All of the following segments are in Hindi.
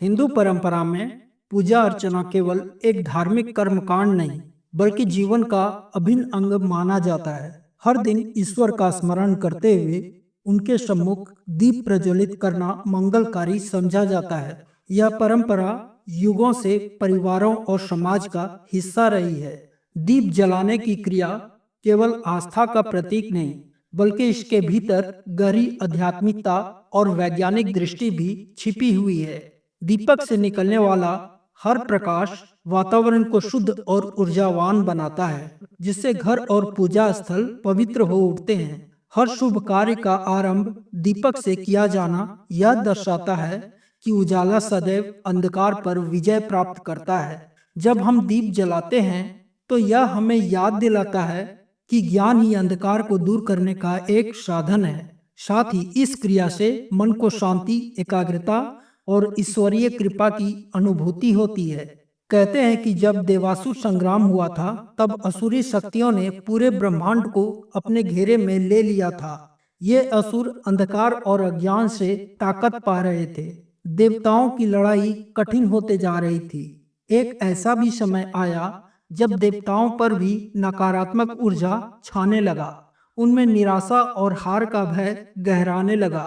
हिंदू परंपरा में पूजा अर्चना केवल एक धार्मिक कर्मकांड नहीं, बल्कि जीवन का अभिन्न अंग माना जाता है। हर दिन ईश्वर का स्मरण करते हुए उनके सम्मुख दीप प्रज्वलित करना मंगलकारी समझा जाता है। यह परंपरा युगों से परिवारों और समाज का हिस्सा रही है। दीप जलाने की क्रिया केवल आस्था का प्रतीक नहीं, बल्कि इसके भीतर गहरी आध्यात्मिकता और वैज्ञानिक दृष्टि भी छिपी हुई है। दीपक से निकलने वाला हर प्रकाश वातावरण को शुद्ध और ऊर्जावान बनाता है, जिससे घर और पूजा स्थल पवित्र हो उठते हैं। हर शुभ कार्य का आरंभ दीपक से किया जाना यह दर्शाता है कि उजाला सदैव अंधकार पर विजय प्राप्त करता है। जब हम दीप जलाते हैं तो यह हमें याद दिलाता है कि ज्ञान ही अंधकार को दूर करने का एक साधन है। साथ ही इस क्रिया से मन को शांति, एकाग्रता और ईश्वरीय कृपा की अनुभूति होती है। कहते हैं कि जब देवासुर संग्राम हुआ था, तब असुरी शक्तियों ने पूरे ब्रह्मांड को अपने घेरे में ले लिया था। ये असुर अंधकार और अज्ञान से ताकत पा रहे थे। देवताओं की लड़ाई कठिन होते जा रही थी। एक ऐसा भी समय आया जब देवताओं पर भी नकारात्मक ऊर्जा छाने लगा। उनमें निराशा और हार का भय गहराने लगा।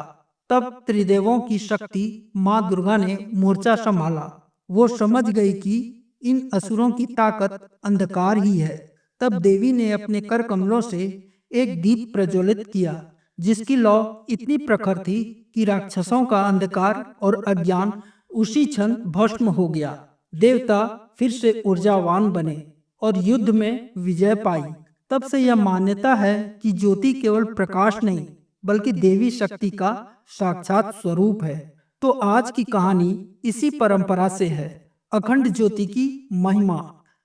तब त्रिदेवों की शक्ति माँ दुर्गा ने मोर्चा संभाला। वो समझ गई कि इन असुरों की ताकत अंधकार ही है। तब देवी ने अपने कर कमलों से एक दीप प्रज्वलित किया, जिसकी लौ इतनी प्रखर थी कि राक्षसों का अंधकार और अज्ञान उसी क्षण भस्म हो गया। देवता फिर से ऊर्जावान बने और युद्ध में विजय पाई। तब से यह मान्यता है कि ज्योति केवल प्रकाश नहीं, बल्कि देवी शक्ति का साक्षात स्वरूप है। तो आज की कहानी इसी परंपरा से है। अखंड ज्योति की महिमा।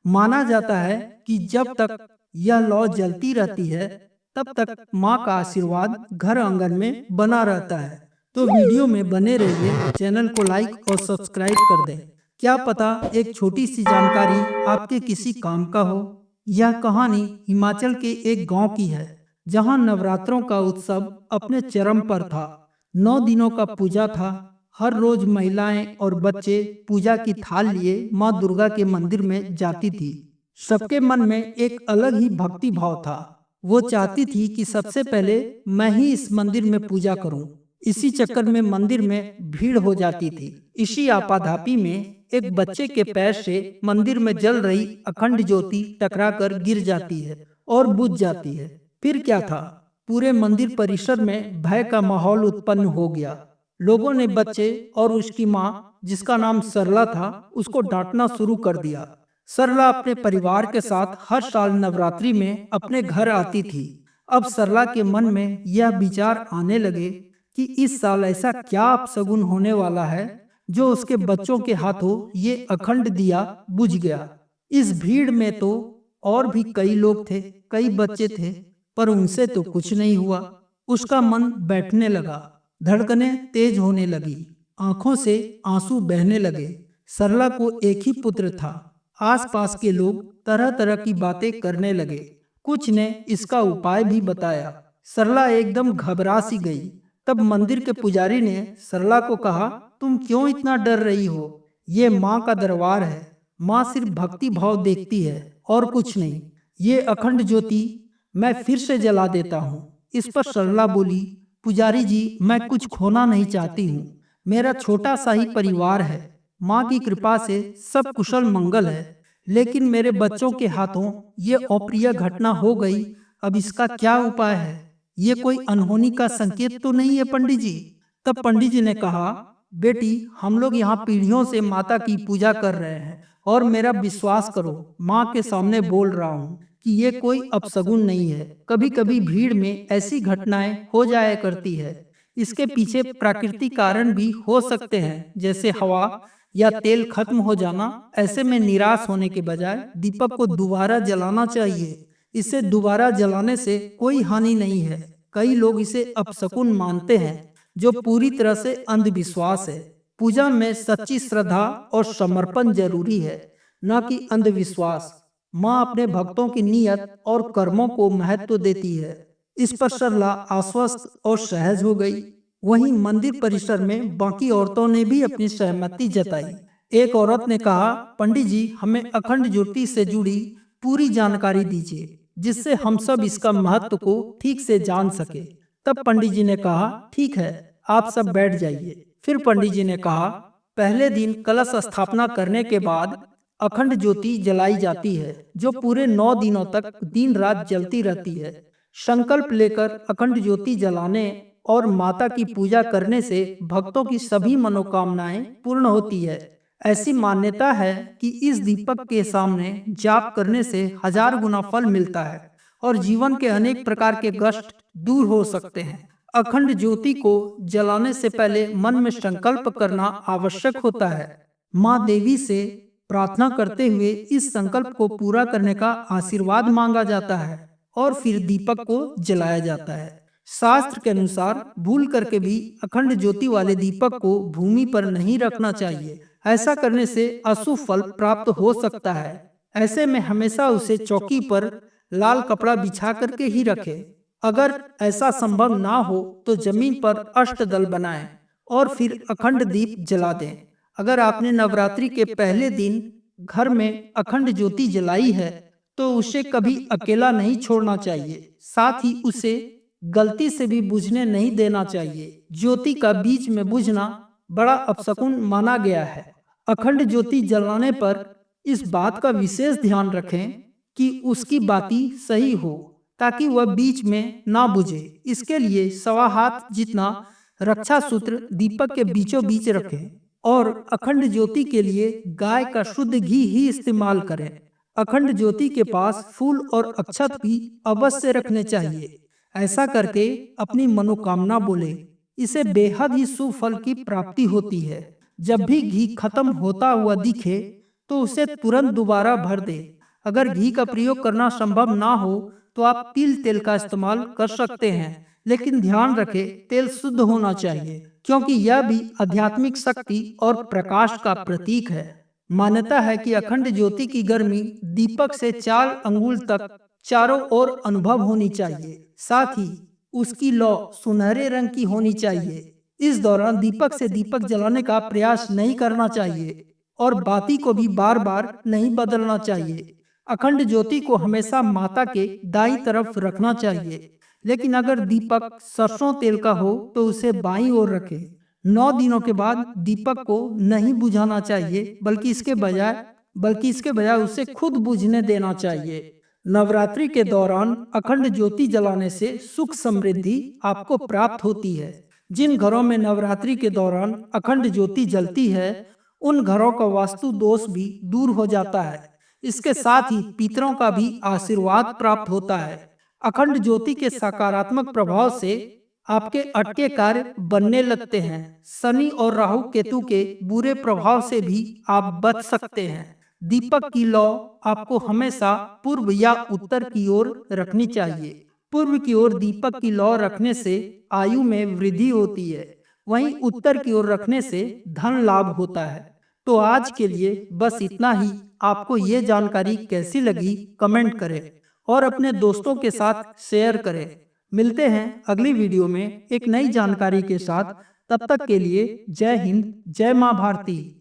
माना जाता है कि जब तक यह लौ जलती रहती है, तब तक माँ का आशीर्वाद घर आंगन में बना रहता है। तो वीडियो में बने रहिए, चैनल को लाइक और सब्सक्राइब कर दें। क्या पता एक छोटी सी जानकारी आपके किसी काम का हो। यह कहानी हिमाचल के एक गांव की है, जहां नवरात्रों का उत्सव अपने चरम पर था। 9 दिनों का पूजा था। हर रोज महिलाएं और बच्चे पूजा की थाल लिए माँ दुर्गा के मंदिर में जाती थी। सबके मन में एक अलग ही भक्ति भाव था। वो चाहती थी कि सबसे पहले मैं ही इस मंदिर में पूजा करूं। इसी चक्कर में मंदिर में भीड़ हो जाती थी। इसी आपाधापी में एक बच्चे के पैर से मंदिर में जल रही अखंड ज्योति टकराकर गिर जाती है और बुझ जाती है। फिर क्या था, पूरे मंदिर परिसर में भय का माहौल उत्पन्न हो गया। लोगों ने बच्चे और उसकी माँ, जिसका नाम सरला था, उसको डांटना शुरू कर दिया। सरला अपने परिवार के साथ हर साल नवरात्रि में अपने घर आती थी। अब सरला के मन में यह विचार आने लगे कि इस साल ऐसा क्या अपशगुन होने वाला है जो उसके बच्चों के हाथों ये अखंड दिया बुझ गया। इस भीड़ में तो और भी कई लोग थे, कई बच्चे थे, पर उनसे तो कुछ नहीं हुआ। उसका मन बैठने लगा, धड़कनें तेज होने लगी, आंखों से आंसू बहने लगे। सरला को एक ही पुत्र था। आसपास के लोग तरह तरह की बातें करने लगे। कुछ ने इसका उपाय भी बताया। सरला एकदम घबरा सी गई। तब मंदिर के पुजारी ने सरला को कहा, तुम क्यों इतना डर रही हो? ये माँ का दरबार है। माँ सिर्फ भक्ति भाव देखती है और कुछ नहीं। ये अखंड ज्योति मैं फिर से जला देता हूँ। इस पर सरला बोली, पुजारी जी, मैं कुछ खोना नहीं चाहती हूँ। मेरा छोटा सा ही परिवार है। माँ की कृपा से सब कुशल मंगल है, लेकिन मेरे बच्चों के हाथों ये अप्रिय घटना हो गई। अब इसका क्या उपाय है? ये कोई अनहोनी का संकेत तो नहीं है पंडित जी? तब पंडित जी ने कहा, बेटी, हम लोग यहाँ पीढ़ियों से माता की पूजा कर रहे हैं और मेरा विश्वास करो, माँ के सामने बोल रहा हूँ कि ये कोई अपशगुन नहीं है। कभी कभी भीड़ में ऐसी घटनाएं हो जाया करती है। इसके पीछे प्राकृतिक कारण भी हो सकते हैं, जैसे हवा या तेल खत्म हो जाना। ऐसे में निराश होने के बजाय दीपक को दोबारा जलाना चाहिए। इसे दोबारा जलाने से कोई हानि नहीं है। कई लोग इसे अपशकुन मानते हैं, जो पूरी तरह से अंधविश्वास है। पूजा में सच्ची श्रद्धा और समर्पण जरूरी है, न कि अंधविश्वास। माँ अपने भक्तों की नियत और कर्मों को महत्व देती है। इस पर सरला आश्वस्त और सहज हो गई। वहीं मंदिर परिसर में बाकी औरतों ने भी अपनी सहमति जताई। एक औरत ने कहा, पंडित जी, हमें अखंड ज्योति से जुड़ी पूरी जानकारी दीजिए, जिससे हम सब इसका महत्व को ठीक से जान सके। तब पंडित जी ने कहा, ठीक है, आप सब बैठ जाइए। फिर पंडित जी ने कहा, पहले दिन कलश स्थापना करने के बाद अखंड ज्योति जलाई जाती है, जो पूरे 9 दिनों तक दिन रात जलती रहती है। संकल्प लेकर अखंड ज्योति जलाने और माता की पूजा करने से भक्तों की सभी मनोकामनाएं पूर्ण होती है। ऐसी मान्यता है कि इस दीपक के सामने जाप करने से 1000 गुना फल मिलता है और जीवन के अनेक प्रकार के कष्ट दूर हो सकते हैं। अखंड ज्योति को जलाने से पहले मन में संकल्प करना आवश्यक होता है। माँ देवी से प्रार्थना करते हुए इस संकल्प को पूरा करने का आशीर्वाद मांगा जाता है और फिर दीपक को जलाया जाता है। शास्त्र के अनुसार भूल करके भी अखंड ज्योति वाले दीपक को भूमि पर नहीं रखना चाहिए। ऐसा करने से अशुभ फल प्राप्त हो सकता है। ऐसे में हमेशा उसे चौकी पर लाल कपड़ा बिछा करके ही रखें। अगर ऐसा संभव ना हो तो जमीन पर अष्टदल बनाएं और फिर अखंड दीप जला दें। अगर आपने नवरात्रि के पहले दिन घर में अखंड ज्योति जलाई है तो उसे कभी अकेला नहीं छोड़ना चाहिए। साथ ही उसे गलती से भी बुझने नहीं देना चाहिए। ज्योति का बीच में बुझना बड़ा अपशकुन माना गया है। अखंड ज्योति जलाने पर इस बात का विशेष ध्यान रखें कि उसकी बाती सही हो, ताकि वह बीच में ना बुझे। इसके लिए 1.25 हाथ जितना रक्षा सूत्र दीपक के बीचों बीच रखें और अखंड ज्योति के लिए गाय का शुद्ध घी ही इस्तेमाल करें। अखंड ज्योति के पास फूल और अक्षत भी अवश्य रखने चाहिए। ऐसा करके अपनी मनोकामना बोले, इसे बेहद ही शुभ फल की प्राप्ति होती है। जब भी घी खत्म होता हुआ दिखे तो उसे तुरंत दोबारा भर दे। अगर घी का प्रयोग करना संभव ना हो तो आप तिल तेल का इस्तेमाल कर सकते हैं, लेकिन ध्यान रखें तेल शुद्ध होना चाहिए, क्योंकि यह भी आध्यात्मिक शक्ति और प्रकाश का प्रतीक है। मान्यता है कि अखंड ज्योति की गर्मी दीपक से 4 अंगुल तक चारों ओर अनुभव होनी चाहिए। साथ ही उसकी लौ सुनहरे रंग की होनी चाहिए। इस दौरान दीपक से दीपक जलाने का प्रयास नहीं करना चाहिए और बाती को भी बार बार नहीं बदलना चाहिए। अखंड ज्योति को हमेशा माता के दाईं तरफ रखना चाहिए, लेकिन अगर दीपक सरसों तेल का हो तो उसे बाईं ओर रखें। 9 दिनों के बाद दीपक को नहीं बुझाना चाहिए, बल्कि इसके बजाय उसे खुद बुझने देना चाहिए। नवरात्रि के दौरान अखंड ज्योति जलाने से सुख समृद्धि आपको प्राप्त होती है। जिन घरों में नवरात्रि के दौरान अखंड ज्योति जलती है, उन घरों का वास्तु दोष भी दूर हो जाता है। इसके साथ ही पितरों का भी आशीर्वाद प्राप्त होता है। अखंड ज्योति के सकारात्मक प्रभाव से आपके अटके कार्य बनने लगते हैं। शनि और राहु केतु के बुरे प्रभाव से भी आप बच सकते हैं। दीपक की लौ आपको हमेशा पूर्व या उत्तर की ओर रखनी चाहिए। पूर्व की ओर दीपक की लौ रखने से आयु में वृद्धि होती है, वहीं उत्तर की ओर रखने से धन लाभ होता है। तो आज के लिए बस इतना ही। आपको ये जानकारी कैसी लगी कमेंट करें और अपने दोस्तों के साथ शेयर करें। मिलते हैं अगली वीडियो में एक नई जानकारी के साथ। तब तक के लिए जय हिंद, जय मां भारती।